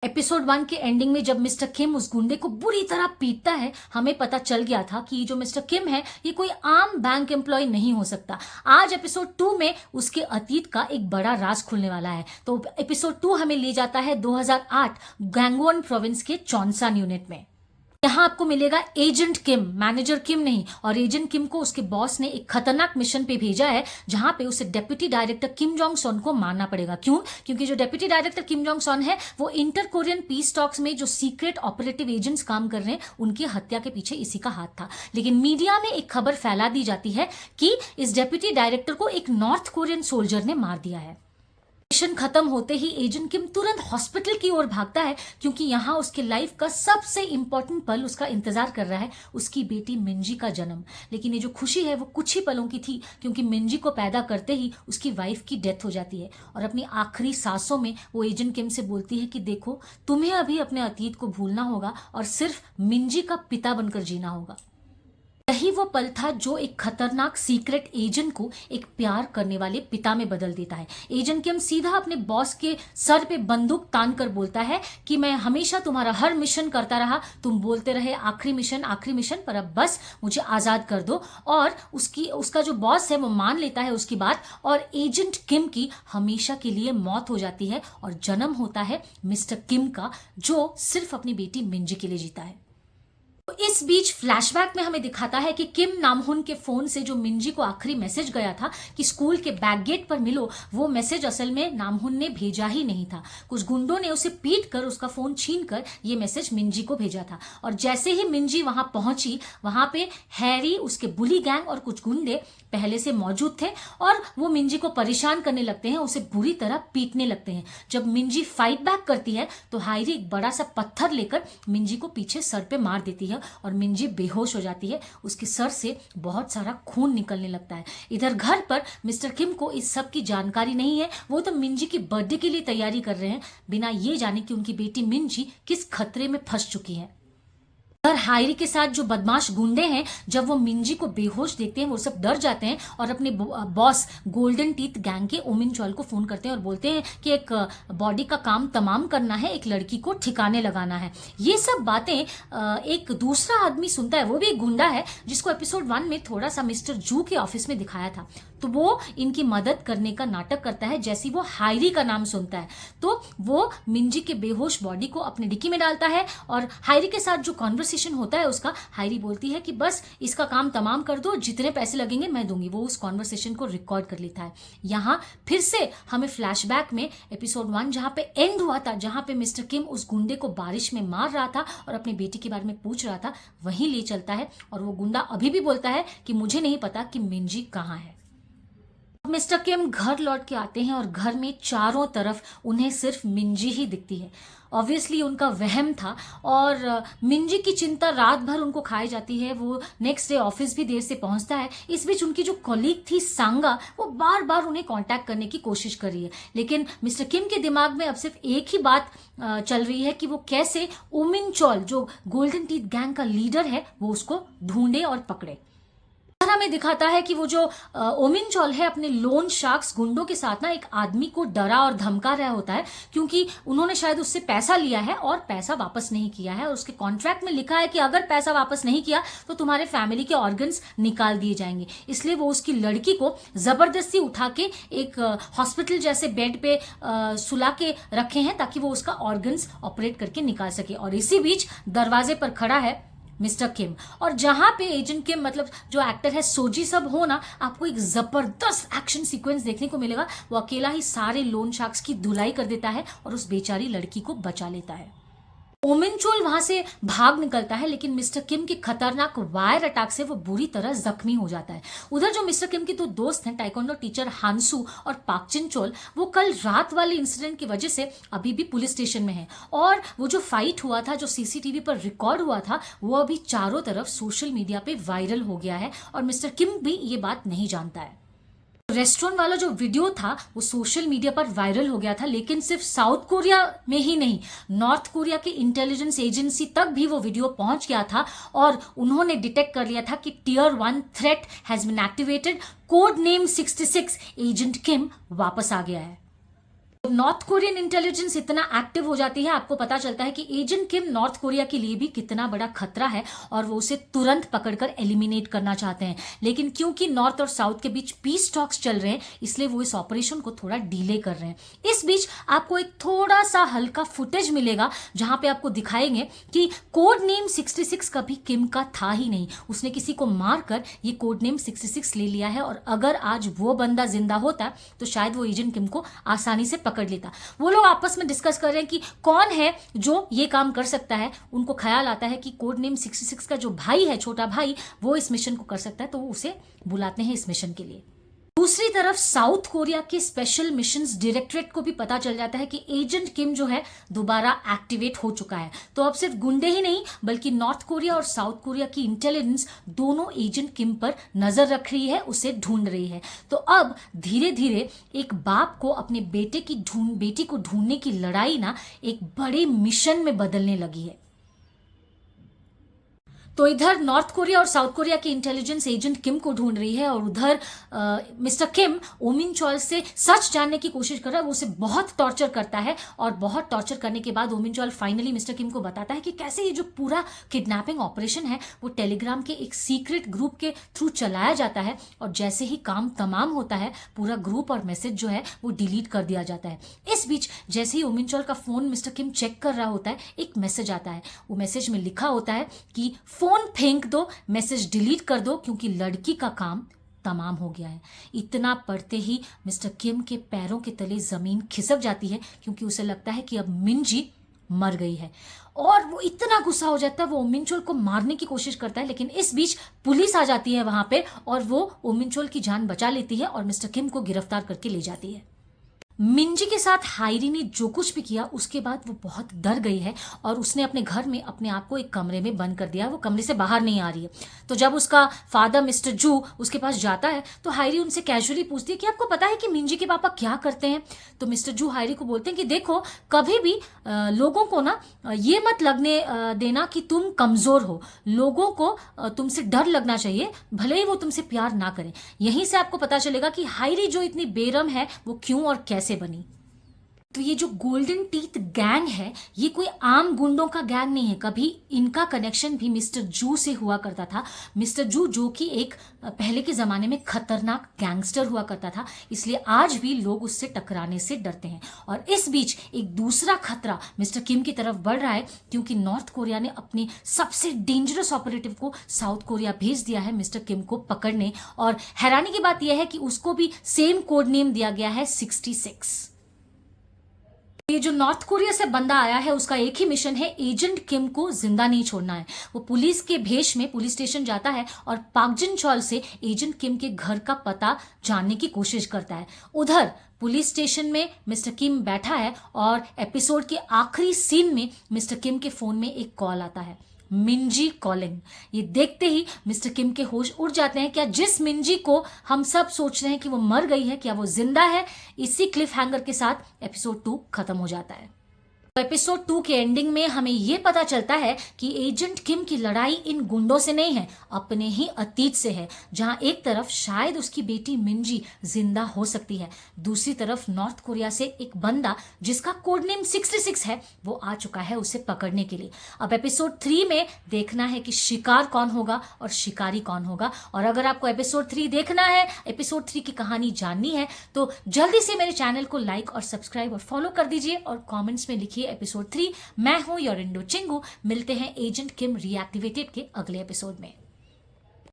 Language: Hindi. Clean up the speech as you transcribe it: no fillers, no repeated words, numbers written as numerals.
एपिसोड 1 के एंडिंग में जब मिस्टर किम उस गुंडे को बुरी तरह पीटता है, हमें पता चल गया था कि ये जो मिस्टर किम है ये कोई आम बैंक एम्प्लॉय नहीं हो सकता। आज एपिसोड 2 में उसके अतीत का एक बड़ा राज खुलने वाला है। तो एपिसोड 2 हमें ले जाता है 2008 गैंगवॉन प्रोविंस के चॉनसन यूनिट में। यहाँ आपको मिलेगा एजेंट किम, मैनेजर किम नहीं। और एजेंट किम को उसके बॉस ने एक खतरनाक मिशन पे भेजा है जहां पे उसे deputy director Kim Jong Son को मारना पड़ेगा। क्यों? क्योंकि जो deputy director Kim Jong Son है वो इंटर कोरियन पीस टॉक्स में जो सीक्रेट ऑपरेटिव एजेंट्स काम कर रहे हैं उनकी हत्या के पीछे इसी का हाथ था। लेकिन मीडिया में एक खबर फैला दी जाती है कि इस डेप्यूटी डायरेक्टर को एक नॉर्थ कोरियन सोल्जर ने मार दिया है। मिशन खत्म होते ही एजेंट किम तुरंत हॉस्पिटल की ओर भागता है क्योंकि यहां उसके लाइफ का सबसे इंपॉर्टेंट पल उसका इंतजार कर रहा है, उसकी बेटी मिंजी का जन्म। लेकिन ये जो खुशी है वो कुछ ही पलों की थी क्योंकि मिंजी को पैदा करते ही उसकी वाइफ की डेथ हो जाती है। और अपनी आखिरी सांसों में वो एजेंट किम से बोलती है कि देखो, तुम्हें अभी अपने अतीत को भूलना होगा और सिर्फ मिंजी का पिता बनकर जीना होगा। यही वो पल था जो एक खतरनाक सीक्रेट एजेंट को एक प्यार करने वाले पिता में बदल देता है। एजेंट किम सीधा अपने बॉस के सर पे बंदूक तान कर बोलता है कि मैं हमेशा तुम्हारा हर मिशन करता रहा, तुम बोलते रहे आखिरी मिशन, पर अब बस मुझे आजाद कर दो। और उसका जो बॉस है वो मान लेता है उसकी बात और एजेंट किम की हमेशा के लिए मौत हो जाती है और जन्म होता है मिस्टर किम का, जो सिर्फ अपनी बेटी मिंजी के लिए जीता है। तो इस बीच फ्लैशबैक में हमें दिखाता है कि किम नामहुन के फोन से जो मिंजी को आखिरी मैसेज गया था कि स्कूल के बैक गेट पर मिलो, वो मैसेज असल में नामहुन ने भेजा ही नहीं था। कुछ गुंडों ने उसे पीट कर उसका फोन छीन कर ये मैसेज मिंजी को भेजा था। और जैसे ही मिंजी वहां पहुंची, वहां पे हैरी, उसके बुली गैंग और कुछ गुंडे पहले से मौजूद थे और वो मिंजी को परेशान करने लगते हैं, उसे बुरी तरह पीटने लगते हैं। जब मिंजी फाइट बैक करती है तो हैरी एक बड़ा सा पत्थर लेकर मिंजी को पीछे सर पे मार देती है और मिंजी बेहोश हो जाती है। उसके सर से बहुत सारा खून निकलने लगता है। इधर घर पर मिस्टर किम को इस सब की जानकारी नहीं है। वो तो मिंजी की बर्थडे के लिए तैयारी कर रहे हैं बिना ये जाने कि उनकी बेटी मिंजी किस खतरे में फंस चुकी है। और हायरी के साथ जो बदमाश गुंडे हैं, जब वो मिंजी को बेहोश देखते हैं वो सब डर जाते हैं और अपने बॉस गोल्डन टीथ गैंग के ओमिन चॉल को फोन करते हैं और बोलते हैं कि एक बॉडी का काम तमाम करना है, एक लड़की को ठिकाने लगाना है। ये सब बातें एक दूसरा आदमी सुनता है, वो भी एक गुंडा है जिसको एपिसोड 1 में थोड़ा सा मिस्टर जू के ऑफिस में दिखाया था। तो वो इनकी मदद करने का नाटक करता है। जैसे वो हायरी का नाम सुनता है तो वो मिंजी के बेहोश बॉडी को अपने डिक्की में डालता है और हायरी के साथ जो कॉन्वर्सेशन होता है उसका, हायरी बोलती है कि बस इसका काम तमाम कर दो, जितने पैसे लगेंगे मैं दूंगी। वो उस कॉन्वर्सेशन को रिकॉर्ड कर लेता है। यहाँ फिर से हमें फ्लैशबैक में एपिसोड 1 जहां पे एंड हुआ था, जहां पे मिस्टर किम उस गुंडे को बारिश में मार रहा था और अपनी बेटी के बारे में पूछ रहा था, वहीं ले चलता है और वो गुंडा अभी भी बोलता है कि मुझे नहीं पता कि मिंजी कहाँ है। मिस्टर किम घर लौट के आते हैं और घर में चारों तरफ उन्हें सिर्फ मिंजी ही दिखती है। ऑब्वियसली उनका वहम था और मिंजी की चिंता रात भर उनको खाई जाती है। वो नेक्स्ट डे ऑफिस भी देर से पहुंचता है। इस बीच उनकी जो कॉलीग थी सांगा, वो बार बार उन्हें कांटेक्ट करने की कोशिश कर रही है। लेकिन मिस्टर किम के दिमाग में अब सिर्फ एक ही बात चल रही है कि वो कैसे ओमिन चॉल, जो गोल्डन टीथ गैंग का लीडर है, वो उसको ढूंढे और पकड़े। हमें दिखाता है कि वो जो ओमिन चॉल है अपने लोन शार्क्स गुंडों के साथ ना एक आदमी को डरा और धमका रहा होता है क्योंकि उन्होंने शायद उससे पैसा लिया है और पैसा वापस नहीं किया है और उसके कॉन्ट्रैक्ट में लिखा है कि अगर पैसा वापस नहीं किया तो तुम्हारे फैमिली के ऑर्गन्स निकाल दिए जाएंगे। इसलिए वो उसकी लड़की को जबरदस्ती उठा के एक हॉस्पिटल जैसे बेड पे सुला के रखे हैं ताकि वो उसका ऑर्गन्स ऑपरेट करके निकाल सके। और इसी बीच दरवाजे पर खड़ा है मिस्टर किम। और जहां पे एजेंट किम, मतलब जो एक्टर है सोजी सब हो ना, आपको एक जबरदस्त एक्शन सीक्वेंस देखने को मिलेगा। वो अकेला ही सारे लोन शार्क्स की धुलाई कर देता है और उस बेचारी लड़की को बचा लेता है। ओमिन चोल वहां से भाग निकलता है लेकिन मिस्टर किम के खतरनाक वायर अटैक से वो बुरी तरह जख्मी हो जाता है। उधर जो मिस्टर किम के दो दोस्त हैं, टाइकोंडो टीचर हांसू और पाकचिन चोल, वो कल रात वाले इंसिडेंट की वजह से अभी भी पुलिस स्टेशन में है। और वो जो फाइट हुआ था, जो सीसीटीवी पर रिकॉर्ड हुआ था, वो अभी चारों तरफ सोशल मीडिया पे वायरल हो गया है और मिस्टर किम भी ये बात नहीं जानता है। रेस्टोरेंट वाला जो वीडियो था वो सोशल मीडिया पर वायरल हो गया था, लेकिन सिर्फ साउथ कोरिया में ही नहीं, नॉर्थ कोरिया की इंटेलिजेंस एजेंसी तक भी वो वीडियो पहुंच गया था और उन्होंने डिटेक्ट कर लिया था कि tier 1 threat has been activated, code name 66 agent Kim वापस आ गया है। नॉर्थ कोरियन इंटेलिजेंस इतना एक्टिव हो जाती है, आपको पता चलता है कि एजेंट किम नॉर्थ कोरिया के लिए भी कितना बड़ा खतरा है और वो उसे तुरंत पकड़कर एलिमिनेट करना चाहते हैं। लेकिन क्योंकि नॉर्थ और साउथ के बीच पीस टॉक्स चल रहे हैं, इसलिए वो इस ऑपरेशन को थोड़ा डिले कर रहे हैं। इस बीच आपको एक थोड़ा सा हल्का फुटेज मिलेगा जहां पे आपको दिखाएंगे कि कोड नेम 66 कभी किम का था ही नहीं। उसने किसी को मारकर ये कोड नेम 66 ले लिया है, और अगर आज वो बंदा जिंदा होता तो शायद वो एजेंट किम को आसानी से पकड़ लेता। वो लोग आपस में डिस्कस कर रहे हैं कि कौन है जो ये काम कर सकता है। उनको ख्याल आता है कि कोड नेम 66 का जो भाई है, छोटा भाई, वो इस मिशन को कर सकता है, तो वो उसे बुलाते हैं इस मिशन के लिए। दूसरी तरफ साउथ कोरिया के स्पेशल मिशंस डायरेक्टरेट को भी पता चल जाता है कि एजेंट किम जो है दोबारा एक्टिवेट हो चुका है। तो अब सिर्फ गुंडे ही नहीं बल्कि नॉर्थ कोरिया और साउथ कोरिया की इंटेलिजेंस दोनों एजेंट किम पर नजर रख रही है, उसे ढूंढ रही है। तो अब धीरे धीरे एक बाप को अपने बेटी को ढूंढने की लड़ाई ना एक बड़े मिशन में बदलने लगी है। तो इधर नॉर्थ कोरिया और साउथ कोरिया की इंटेलिजेंस एजेंट किम को ढूंढ रही है, और उधर मिस्टर किम ओमिन चॉल से सच जानने की कोशिश कर रहा है। वो उसे बहुत टॉर्चर करता है, और बहुत टॉर्चर करने के बाद ओमिन चॉल फाइनली मिस्टर किम को बताता है कि कैसे ये जो पूरा किडनैपिंग ऑपरेशन है वो टेलीग्राम के एक सीक्रेट ग्रुप के थ्रू चलाया जाता है, और जैसे ही काम तमाम होता है पूरा ग्रुप और मैसेज जो है वो डिलीट कर दिया जाता है। इस बीच जैसे ही ओमिन चॉल का फोन मिस्टर किम चेक कर रहा होता है, एक मैसेज आता है। वो मैसेज में लिखा होता है कि फोन फेंक दो, मैसेज डिलीट कर दो, क्योंकि लड़की का काम तमाम हो गया है। इतना पढ़ते ही मिस्टर किम के पैरों के तले जमीन खिसक जाती है, क्योंकि उसे लगता है कि अब मिंजी मर गई है, और वो इतना गुस्सा हो जाता है। वो ओमिनचोल को मारने की कोशिश करता है, लेकिन इस बीच पुलिस आ जाती है वहां पे, और वो ओमिनचोल की जान बचा लेती है और मिस्टर किम को गिरफ्तार करके ले जाती है। मिंजी के साथ हायरी ने जो कुछ भी किया उसके बाद वो बहुत डर गई है, और उसने अपने घर में अपने आप को एक कमरे में बंद कर दिया। वो कमरे से बाहर नहीं आ रही है। तो जब उसका फादर मिस्टर जू उसके पास जाता है तो हायरी उनसे कैजुअली पूछती है कि आपको पता है कि मिंजी के पापा क्या करते हैं। तो मिस्टर जू हायरी को बोलते हैं कि देखो, कभी भी लोगों को ना ये मत लगने देना कि तुम कमजोर हो। लोगों को तुमसे डर लगना चाहिए, भले ही वो तुमसे प्यार ना करें। यहीं से आपको पता चलेगा कि हायरी जो इतनी बेरहम है वो क्यों और कैसे बनी। तो ये जो गोल्डन टीथ गैंग है ये कोई आम गुंडों का गैंग नहीं है। कभी इनका कनेक्शन भी मिस्टर जू से हुआ करता था। मिस्टर जू जो कि एक पहले के जमाने में खतरनाक गैंगस्टर हुआ करता था, इसलिए आज भी लोग उससे टकराने से डरते हैं। और इस बीच एक दूसरा खतरा मिस्टर किम की तरफ बढ़ रहा है, क्योंकि नॉर्थ कोरिया ने अपने सबसे डेंजरस ऑपरेटिव को साउथ कोरिया भेज दिया है मिस्टर किम को पकड़ने। और हैरानी की बात यह है कि उसको भी सेम कोड नेम दिया गया है 66। ये जो नॉर्थ कोरिया से बंदा आया है उसका एक ही मिशन है, एजेंट किम को जिंदा नहीं छोड़ना है। वो पुलिस के भेष में पुलिस स्टेशन जाता है और पाक जिन चॉल से एजेंट किम के घर का पता जानने की कोशिश करता है। उधर पुलिस स्टेशन में मिस्टर किम बैठा है, और एपिसोड के आखिरी सीन में मिस्टर किम के फोन में एक कॉल आता है, मिंजी कॉलिंग। ये देखते ही मिस्टर किम के होश उड़ जाते हैं। क्या जिस मिंजी को हम सब सोच रहे हैं कि वो मर गई है, क्या वो जिंदा है? इसी क्लिफ हैंगर के साथ एपिसोड 2 खत्म हो जाता है। एपिसोड 2 के एंडिंग में हमें यह पता चलता है कि एजेंट किम की लड़ाई इन गुंडों से नहीं है, अपने ही अतीत से है। जहां एक तरफ शायद उसकी बेटी मिंजी जिंदा हो सकती है, दूसरी तरफ नॉर्थ कोरिया से एक बंदा जिसका कोड नेम 66 है वो आ चुका है उसे पकड़ने के लिए। अब एपिसोड 3 में देखना है कि शिकार कौन होगा और शिकारी कौन होगा। और अगर आपको एपिसोड 3 देखना है, एपिसोड 3 की कहानी जाननी है, तो जल्दी से मेरे चैनल को लाइक और सब्सक्राइब और फॉलो कर दीजिए, और कॉमेंट्स में लिखिए एपिसोड 3। मैं हूं योरिंडो चिंगू। मिलते हैं एजेंट किम रीएक्टिवेटेड के अगले एपिसोड में।